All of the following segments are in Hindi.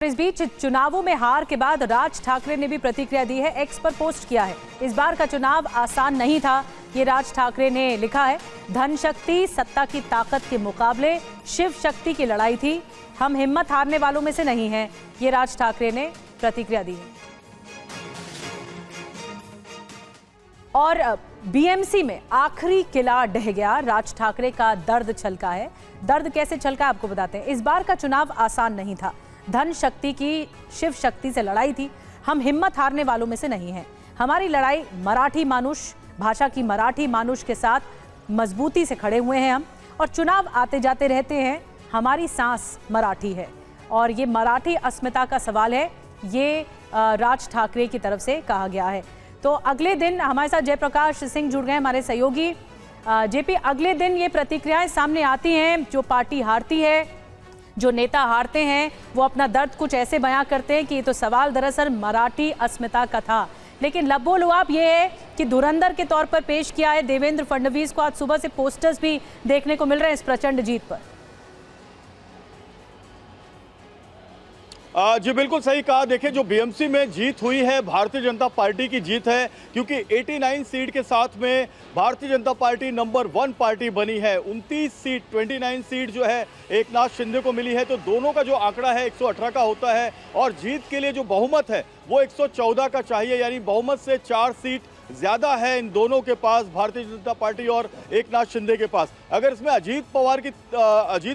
इस बीच चुनावों में हार के बाद राज ठाकरे ने भी प्रतिक्रिया दी है, एक्स पर पोस्ट किया है। इस बार का चुनाव आसान नहीं था, ये राज ठाकरे ने लिखा है। धन शक्ति सत्ता की ताकत के मुकाबले शिव शक्ति की लड़ाई थी, हम हिम्मत हारने वालों में से नहीं हैं, ये राज ठाकरे ने प्रतिक्रिया दी है। और बीएमसी में आखिरी किला ढह गया, राज ठाकरे का दर्द छलका है। दर्द कैसे छलका आपको बताते हैं। इस बार का चुनाव आसान नहीं था, धन शक्ति की शिव शक्ति से लड़ाई थी, हम हिम्मत हारने वालों में से नहीं हैं। हमारी लड़ाई मराठी मानुष, भाषा की मराठी मानुष के साथ मजबूती से खड़े हुए हैं हम, और चुनाव आते जाते रहते हैं। हमारी सांस मराठी है और ये मराठी अस्मिता का सवाल है, ये राज ठाकरे की तरफ से कहा गया है। तो अगले दिन हमारे साथ जयप्रकाश सिंह जुड़ गए, हमारे सहयोगी। जेपी, अगले दिन ये प्रतिक्रियाएं सामने आती हैं, जो पार्टी हारती है, जो नेता हारते हैं, वो अपना दर्द कुछ ऐसे बयां करते हैं कि ये तो सवाल दरअसल मराठी अस्मिता का था। लेकिन लबोलुआब ये है कि धुरंधर के तौर पर पेश किया है देवेंद्र फडणवीस को। आज सुबह से पोस्टर्स भी देखने को मिल रहे हैं इस प्रचंड जीत पर। जी बिल्कुल सही कहा। देखिए, जो बीएमसी में जीत हुई है भारतीय जनता पार्टी की जीत है, क्योंकि 89 सीट के साथ में Bharatiya Janata party number 1 party बनी है। 29 सीट 29 सीट जो है एकनाथ शिंदे को मिली है, तो दोनों का जो आंकड़ा है 118 का होता है, और जीत के लिए जो बहुमत है वो 114 का चाहिए, यानी बहुमत से 4 सीट ज्यादा है इन दोनों के पास, भारतीय जनता पार्टी और एकनाथ शिंदे के पास। अगर इसमें अजीत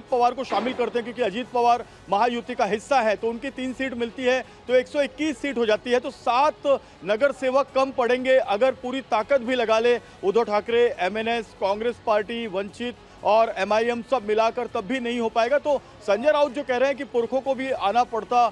पवार को शामिल करते हैं, क्योंकि अजीत पवार महायुति का हिस्सा है, तो उनकी 3 सीट मिलती है तो 121 सीट हो जाती है। तो 7 नगर सेवक कम पड़ेंगे। अगर पूरी ताकत भी लगा ले उद्धव ठाकरे, एमएनएस, कांग्रेस पार्टी, वंचित और एमआईएम सब मिलाकर, तब भी नहीं हो पाएगा। तो संजय राउत जो कह रहे हैं कि पुरखों को भी आना पड़ता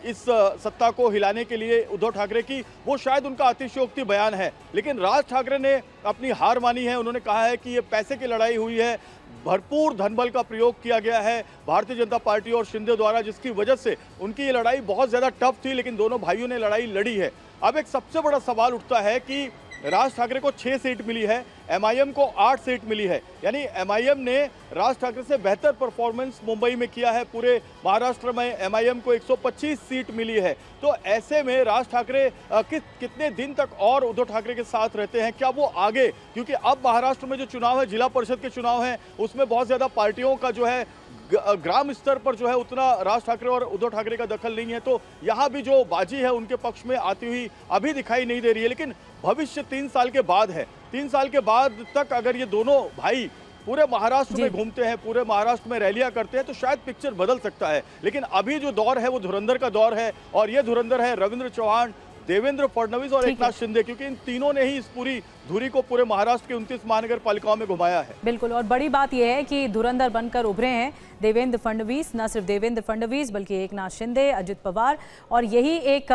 इस सत्ता को हिलाने के लिए उद्धव ठाकरे की, वो शायद उनका अतिशयोक्ति बयान है। लेकिन राज ठाकरे ने अपनी हार मानी है। उन्होंने कहा है कि ये पैसे की लड़ाई हुई है, भरपूर धनबल का प्रयोग किया गया है भारतीय जनता पार्टी और शिंदे द्वारा, जिसकी वजह से उनकी ये लड़ाई बहुत ज़्यादा टफ थी, लेकिन दोनों भाइयों ने लड़ाई लड़ी है। अब एक सबसे बड़ा सवाल उठता है कि राज ठाकरे को 6 सीट मिली है, एमआईएम को 8 सीट मिली है, यानी एमआईएम ने राज ठाकरे से बेहतर परफॉर्मेंस मुंबई में किया है। पूरे महाराष्ट्र में एमआईएम को 125 सीट मिली है। तो ऐसे में राज ठाकरे कितने दिन तक और उद्धव ठाकरे के साथ रहते हैं, क्या वो आगे, क्योंकि अब महाराष्ट्र में जो चुनाव है, जिला परिषद के चुनाव हैं, उसमें बहुत ज़्यादा पार्टियों का जो है ग्राम स्तर पर जो है उतना राज ठाकरे और उद्धव ठाकरे का दखल नहीं है। तो यहाँ भी जो बाजी है उनके पक्ष में आती हुई अभी दिखाई नहीं दे रही है। लेकिन भविष्य 3 साल के बाद है। 3 साल के बाद तक अगर ये दोनों भाई पूरे महाराष्ट्र में घूमते हैं, पूरे महाराष्ट्र में रैलियां करते हैं, तो शायद पिक्चर बदल सकता है। लेकिन अभी जो दौर है वो धुरंधर का दौर है, और ये धुरंधर है रविंद्र चौहान, देवेंद्र फडणवीस और एकनाथ शिंदे, क्योंकि इन तीनों ने ही इस पूरी धुरी को पूरे महाराष्ट्र के 29 महानगर पालिकाओं में घुमाया है। बिल्कुल, और बड़ी बात यह है कि धुरंधर बनकर उभरे हैं देवेंद्र फडणवीस, न सिर्फ देवेंद्र फडणवीस बल्कि एकनाथ शिंदे, अजित पवार, और यही एक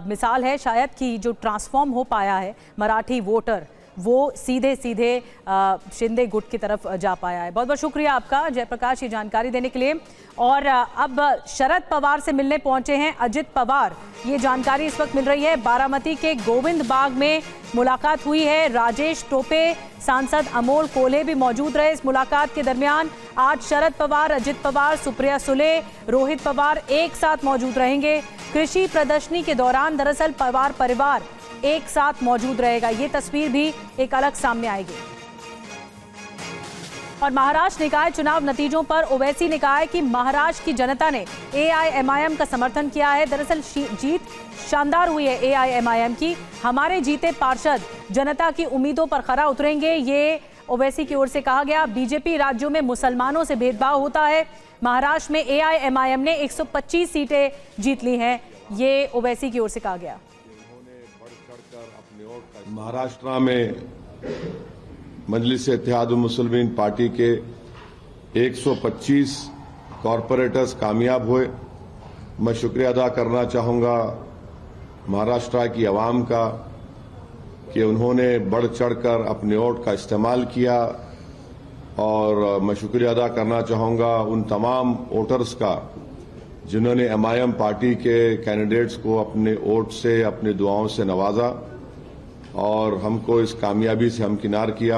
मिसाल है शायद कि जो ट्रांसफॉर्म हो पाया है मराठी वोटर, वो सीधे शिंदे गुट की तरफ जा पाया है। बहुत बहुत शुक्रिया आपका जयप्रकाश, ये जानकारी देने के लिए। और अब शरद पवार से मिलने पहुंचे हैं अजित पवार, ये जानकारी इस वक्त मिल रही है। बारामती के गोविंद बाग में मुलाकात हुई है। राजेश टोपे, सांसद अमोल कोल्हे भी मौजूद रहे इस मुलाकात के दरमियान। आज शरद पवार, अजित पवार, सुप्रिया सुले, रोहित पवार एक साथ मौजूद रहेंगे। कृषि प्रदर्शनी के दौरान दरअसल पवार परिवार एक साथ मौजूद रहेगा, ये तस्वीर भी एक अलग सामने आएगी। और महाराष्ट्र निकाय चुनाव नतीजों पर ओवैसी ने कहा है कि महाराष्ट्र की जनता ने एआईएमआईएम का समर्थन किया है। दरअसल जीत शानदार हुई है एआईएमआईएम की। हमारे जीते पार्षद जनता की उम्मीदों पर खरा उतरेंगे, ये ओवैसी की ओर से कहा गया। बीजेपी राज्यों में मुसलमानों से भेदभाव होता है। महाराष्ट्र में एआईएमआईएम ने 125 सीटें जीत ली हैं, ये ओवैसी की ओर से कहा गया। महाराष्ट्र में मजलिस-ए-इत्तेहादुल मुस्लिमीन पार्टी के 125 कॉरपोरेटर्स कामयाब हुए। मैं शुक्रिया अदा करना चाहूंगा महाराष्ट्र की आवाम का कि उन्होंने बढ़ चढ़कर अपने वोट का इस्तेमाल किया, और मैं शुक्रिया अदा करना चाहूंगा उन तमाम वोटर्स का जिन्होंने एमआईएम पार्टी के कैंडिडेट्स को अपने वोट से, अपनी दुआओं से नवाजा और हमको इस कामयाबी से हमकिनार किया।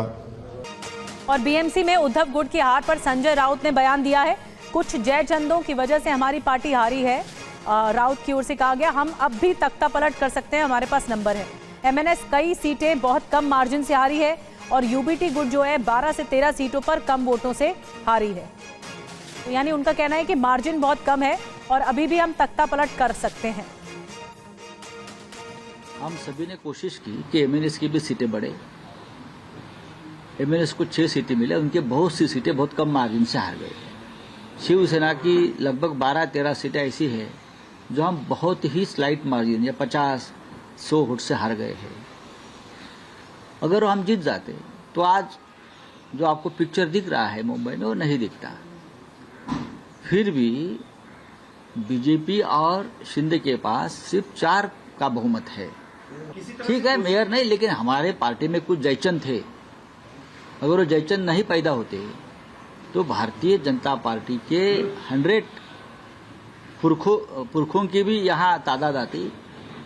और बीएमसी में उद्धव गुट की हार पर संजय राउत ने बयान दिया है, कुछ जयचंदों की वजह से हमारी पार्टी हारी है। राउत की ओर से कहा गया, हम अब भी तख्ता पलट कर सकते हैं, हमारे पास नंबर है। एमएनएस कई सीटें बहुत कम मार्जिन से हारी है और यूबीटी गुट जो है 12 से 13 सीटों पर कम वोटों से हारी है। तो यानी उनका कहना है कि मार्जिन बहुत कम है और अभी भी हम तख्ता पलट कर सकते हैं। हम सभी ने कोशिश की कि एमएनएस की भी सीटें बढ़े। एमएनएस को 6 सीटें मिले, उनके बहुत सी सीटें बहुत कम मार्जिन से हार गए। शिवसेना की लगभग 12-13 सीटें ऐसी है जो हम बहुत ही स्लाइट मार्जिन या 50-100 वोट से हार गए हैं। अगर हम जीत जाते तो आज जो आपको पिक्चर दिख रहा है मुंबई में वो नहीं दिखता। फिर भी बीजेपी और शिंदे के पास सिर्फ 4 का बहुमत है। ठीक है, मेयर नहीं, लेकिन हमारे पार्टी में कुछ जयचंद थे। अगर वो जयचंद नहीं पैदा होते तो भारतीय जनता पार्टी के 100 पुरखों की भी यहाँ तादाद आती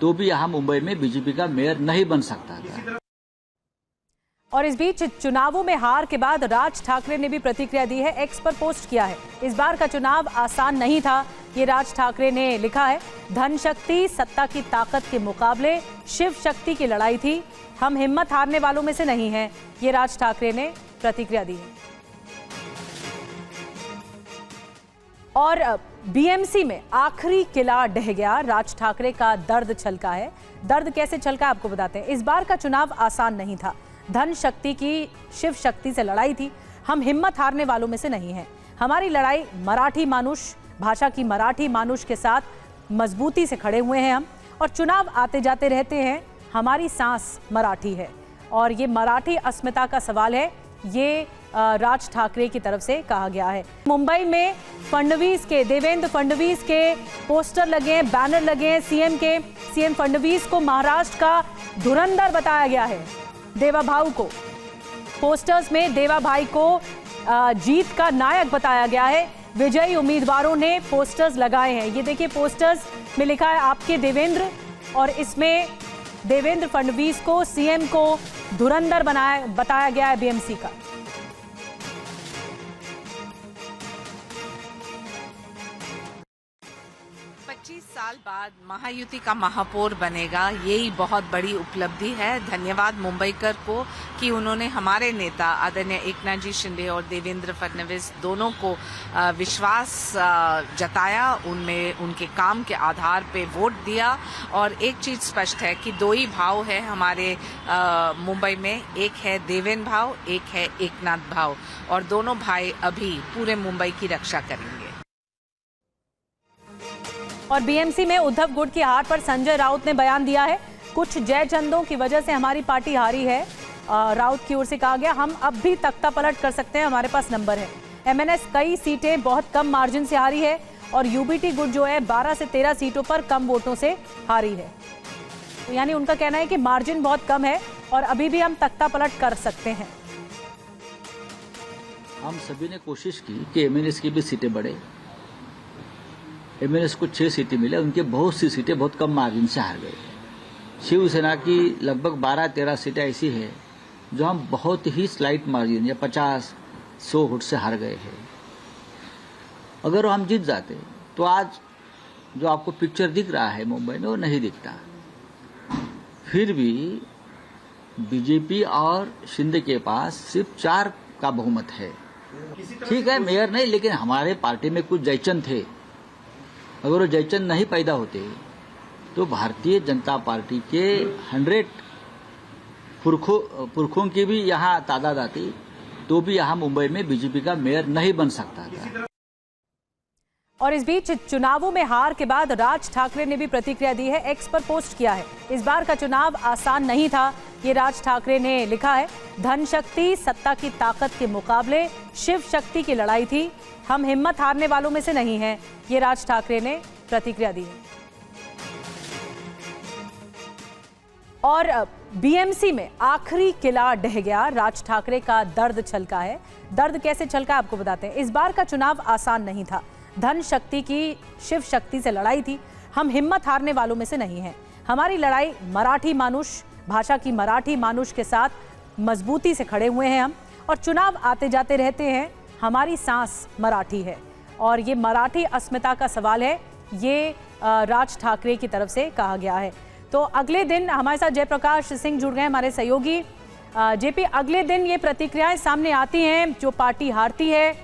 तो भी यहाँ मुंबई में बीजेपी का मेयर नहीं बन सकता था। और इस बीच चुनावों में हार के बाद राज ठाकरे ने भी प्रतिक्रिया दी है, एक्स पर पोस्ट किया है। इस बार का चुनाव आसान नहीं था, ये राज ठाकरे ने लिखा है। धन शक्ति सत्ता की ताकत के मुकाबले शिव शक्ति की लड़ाई थी, हम हिम्मत हारने वालों में से नहीं हैं, ये राज ठाकरे ने प्रतिक्रिया दी है। और बीएमसी में आखिरी किला ढह गया, राज ठाकरे का दर्द छलका है। दर्द कैसे छलका आपको बताते हैं। इस बार का चुनाव आसान नहीं था, धन शक्ति की शिव शक्ति से लड़ाई थी, हम हिम्मत हारने वालों में से नहीं हैं। हमारी लड़ाई मराठी मानुष, भाषा की मराठी मानुष के साथ मजबूती से खड़े हुए हैं हम, और चुनाव आते जाते रहते हैं, हमारी सांस मराठी है। और ये मराठी अस्मिता का सवाल है, ये राज ठाकरे की तरफ से कहा गया है। मुंबई में फडणवीस के, देवेंद्र फडणवीस के पोस्टर लगे हैं, बैनर लगे हैं सीएम के। सीएम फडणवीस को महाराष्ट्र का धुरंधर बताया गया है, देवा भाऊ को। पोस्टर्स में देवा भाई को जीत का नायक बताया गया है। विजयी उम्मीदवारों ने पोस्टर्स लगाए हैं, ये देखिए पोस्टर्स में लिखा है आपके देवेंद्र, और इसमें देवेंद्र फडणवीस को, सीएम को धुरंधर बताया गया है बीएमसी का। साल बाद महायुति का महापौर बनेगा, यही बहुत बड़ी उपलब्धि है। धन्यवाद मुंबईकर को कि उन्होंने हमारे नेता आदरणीय एकनाथ जी शिंदे और देवेंद्र फडणवीस दोनों को विश्वास जताया, उनमें उनके काम के आधार पे वोट दिया। और एक चीज स्पष्ट है कि 2 ही भाव है हमारे मुंबई में, एक है देवेंद्र भाव, एक है एकनाथ भाव, और दोनों भाई अभी पूरे मुंबई की रक्षा करेंगे। और बीएमसी में उद्धव गुट की हार पर संजय राउत ने बयान दिया है, कुछ जयचंदों की वजह से हमारी पार्टी हारी है। राउत की ओर से कहा गया, हम अब भी तख्ता पलट कर सकते हैं, हमारे पास नंबर है। एमएनएस कई सीटें बहुत कम मार्जिन से हारी है और यूबीटी गुट जो है 12 से 13 सीटों पर कम वोटों से हारी है। तो यानी उनका कहना है कि मार्जिन बहुत कम है और अभी भी हम तख्ता पलट कर सकते हैं। हम सभी ने कोशिश की कि एमएनएस की भी सीटें बढ़े। एमएनएस को 6 सीटें मिले, उनके बहुत सी सीटें बहुत कम मार्जिन से हार गए। शिवसेना की लगभग 12-13 सीटें ऐसी है जो हम बहुत ही स्लाइट मार्जिन या 50-100 वोट से हार गए हैं। अगर हम जीत जाते तो आज जो आपको पिक्चर दिख रहा है मुंबई में वो नहीं दिखता। फिर भी बीजेपी और शिंदे के पास सिर्फ 4 का बहुमत है। ठीक है, मेयर नहीं, लेकिन हमारे पार्टी में कुछ जयचंद थे। अगर वो जयचंद नहीं पैदा होते तो भारतीय जनता पार्टी के 100 पुरखों की भी यहाँ तादाद आती तो भी यहाँ मुंबई में बीजेपी का मेयर नहीं बन सकता था। और इस बीच चुनावों में हार के बाद राज ठाकरे ने भी प्रतिक्रिया दी है, एक्स पर पोस्ट किया है। इस बार का चुनाव आसान नहीं था, ये राज ठाकरे ने लिखा है। धन शक्ति सत्ता की ताकत के मुकाबले शिव शक्ति की लड़ाई थी, हम हिम्मत हारने वालों में से नहीं हैं, ये राज ठाकरे ने प्रतिक्रिया दी है। और बीएमसी में आखिरी किला ढह गया, राज ठाकरे का दर्द छलका है। दर्द कैसे छलका आपको बताते हैं। इस बार का चुनाव आसान नहीं था, धन शक्ति की शिव शक्ति से लड़ाई थी, हम हिम्मत हारने वालों में से नहीं हैं। हमारी लड़ाई मराठी मानुष, भाषा की मराठी मानुष के साथ मजबूती से खड़े हुए हैं हम, और चुनाव आते जाते रहते हैं, हमारी सांस मराठी है। और ये मराठी अस्मिता का सवाल है, ये राज ठाकरे की तरफ से कहा गया है। तो अगले दिन हमारे साथ जयप्रकाश सिंह जुड़ गए, हमारे सहयोगी। जेपी, अगले दिन ये प्रतिक्रियाएं सामने आती हैं, जो पार्टी हारती है,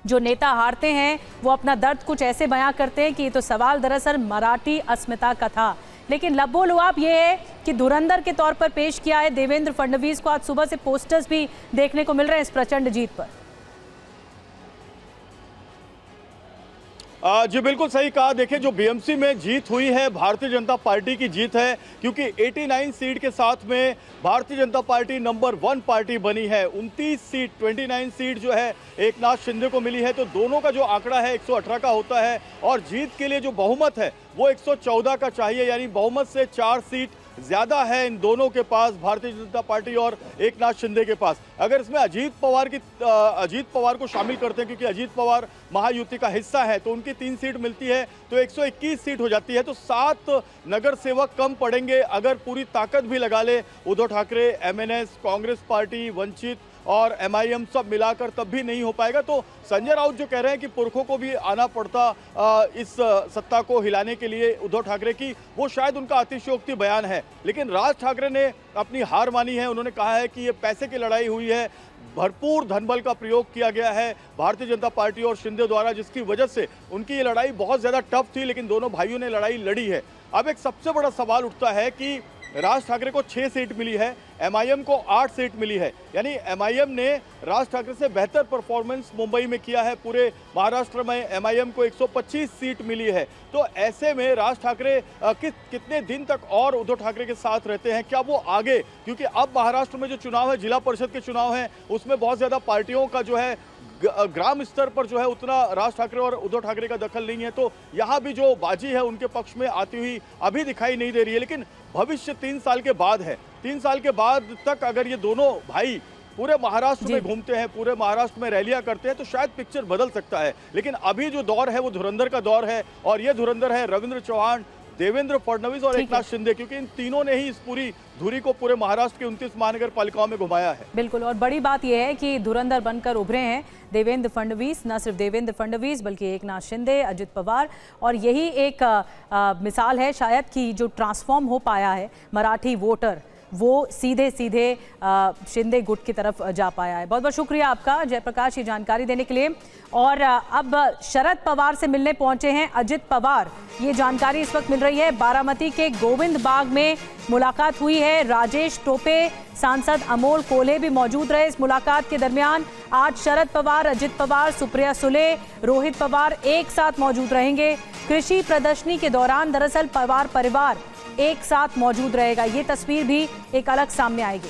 जो नेता हारते हैं, वो अपना दर्द कुछ ऐसे बयां करते हैं कि ये तो सवाल दरअसल मराठी अस्मिता का था। लेकिन लबोलुआब ये है कि धुरंधर के तौर पर पेश किया है देवेंद्र फडणवीस को। आज सुबह से पोस्टर्स भी देखने को मिल रहे हैं इस प्रचंड जीत पर। जी बिल्कुल सही कहा। देखिए, जो बीएमसी में जीत हुई है भारतीय जनता पार्टी की जीत है, क्योंकि 89 सीट के साथ में Bharatiya Janata party number 1 party बनी है। 29 सीट 29 सीट जो है एकनाथ शिंदे को मिली है, तो दोनों का जो आंकड़ा है 118 का होता है और जीत के लिए जो बहुमत है वो 114 का चाहिए, यानी बहुमत से 4 सीट ज्यादा है इन दोनों के पास, भारतीय जनता पार्टी और एकनाथ शिंदे के पास। अगर इसमें अजीत पवार को शामिल करते हैं, क्योंकि अजीत पवार महायुति का हिस्सा है, तो उनकी 3 सीट मिलती है तो 121 सीट हो जाती है। तो 7 नगर सेवक कम पड़ेंगे। अगर पूरी ताकत भी लगा ले उद्धव ठाकरे, एमएनएस, कांग्रेस पार्टी, वंचित और एमआईएम सब मिलाकर, तब भी नहीं हो पाएगा। तो संजय राउत जो कह रहे हैं कि पुरखों को भी आना पड़ता इस सत्ता को हिलाने के लिए उद्धव ठाकरे की, वो शायद उनका अतिशयोक्ति बयान है। लेकिन राज ठाकरे ने अपनी हार मानी है। उन्होंने कहा है कि ये पैसे की लड़ाई हुई है, भरपूर धनबल का प्रयोग किया गया है भारतीय जनता पार्टी और शिंदे द्वारा, जिसकी वजह से उनकी ये लड़ाई बहुत ज्यादा टफ थी, लेकिन दोनों भाइयों ने लड़ाई लड़ी है। अब एक सबसे बड़ा सवाल उठता है कि राज ठाकरे को 6 सीट मिली है, एमआईएम को 8 सीट मिली है, यानी एमआईएम ने राज ठाकरे से बेहतर परफॉर्मेंस मुंबई में किया है। पूरे महाराष्ट्र में एमआईएम को 125 सीट मिली है। तो ऐसे में राज ठाकरे कितने दिन तक और उद्धव ठाकरे के साथ रहते हैं, क्या वो आगे, क्योंकि अब महाराष्ट्र में जो चुनाव है, जिला परिषद के चुनाव हैं, उसमें बहुत ज्यादा पार्टियों का जो है ग्राम स्तर पर जो है उतना राज ठाकरे और उद्धव ठाकरे का दखल नहीं है। तो यहाँ भी जो बाजी है उनके पक्ष में आती हुई अभी दिखाई नहीं दे रही है। लेकिन भविष्य 3 साल के बाद है। 3 साल के बाद तक अगर ये दोनों भाई पूरे महाराष्ट्र में घूमते हैं, पूरे महाराष्ट्र में रैलियां करते हैं, तो शायद पिक्चर बदल सकता है। लेकिन अभी जो दौर है वो धुरंधर का दौर है, और ये धुरंधर है रविंद्र चौहान, देवेंद्र फडणवीस और एकनाथ शिंदे, क्योंकि इन तीनों ने ही इस पूरी धुरी को पूरे महाराष्ट्र की 29 महानगर पालिकाओं में घुमाया है। बिल्कुल, और बड़ी बात यह है कि धुरंधर बनकर उभरे हैं देवेंद्र फडणवीस, न सिर्फ देवेंद्र फडणवीस बल्कि एकनाथ शिंदे, अजित पवार, और यही एक मिसाल है शायद कि जो ट्रांसफॉर्म हो पाया है मराठी वोटर, वो सीधे शिंदे गुट की तरफ जा पाया है। बहुत बहुत शुक्रिया आपका जयप्रकाश, ये जानकारी देने के लिए। और अब शरद पवार से मिलने पहुंचे हैं अजित पवार, ये जानकारी इस वक्त मिल रही है। बारामती के गोविंद बाग में मुलाकात हुई है। राजेश टोपे, सांसद अमोल कोल्हे भी मौजूद रहे इस मुलाकात के दरमियान। आज शरद पवार, अजित पवार, सुप्रिया सुले, रोहित पवार एक साथ मौजूद रहेंगे। कृषि प्रदर्शनी के दौरान दरअसल पवार परिवार एक साथ मौजूद रहेगा, ये तस्वीर भी एक अलग सामने आएगी।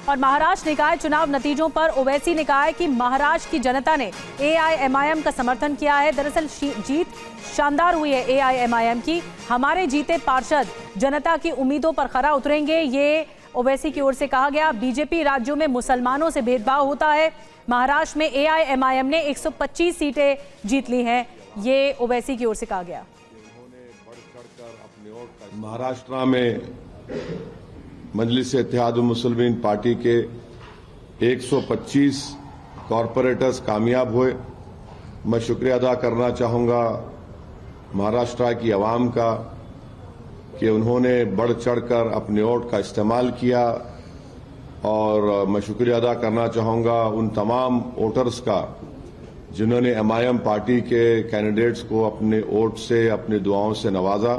और महाराष्ट्र निकाय चुनाव नतीजों पर ओवैसी ने कहा है कि महाराष्ट्र की जनता ने एआईएमआईएम का समर्थन किया है। दरअसल जीत शानदार हुई है एआईएमआईएम की। हमारे जीते पार्षद जनता की उम्मीदों पर खरा उतरेंगे, ये ओवैसी की ओर से कहा गया। बीजेपी राज्यों में मुसलमानों से भेदभाव होता है। महाराष्ट्र में एआईएमआईएम ने 125 सीटें जीत ली हैं, ये ओवैसी की ओर से कहा गया। महाराष्ट्र में मजलिस-ए-इत्तेहादुल मुस्लिमीन पार्टी के 125 कॉरपोरेटर्स कामयाब हुए। मैं शुक्रिया अदा करना चाहूंगा महाराष्ट्र की आवाम का कि उन्होंने बढ़ चढ़कर अपने वोट का इस्तेमाल किया, और मैं शुक्रिया अदा करना चाहूंगा उन तमाम वोटर्स का जिन्होंने एमआईएम पार्टी के कैंडिडेट्स को अपने वोट से, अपनी दुआओं से नवाजा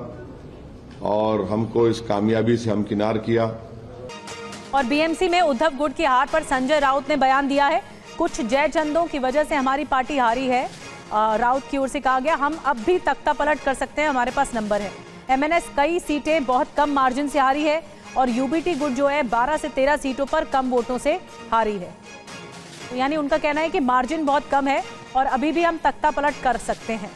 और हमको इस कामयाबी से हमकिनार किया। और बीएमसी में उद्धव गुट की हार पर संजय राउत ने बयान दिया है। कुछ जय चंदों की वजह से हमारी पार्टी हारी है, राउत की ओर से कहा गया। हम अब भी तख्ता पलट कर सकते हैं, हमारे पास नंबर है। एमएनएस कई सीटें बहुत कम मार्जिन से हारी है, और यूबीटी गुट जो है 12 से 13 सीटों पर कम वोटों से हारी है। तो यानी उनका कहना है कि मार्जिन बहुत कम है और अभी भी हम तख्ता पलट कर सकते हैं।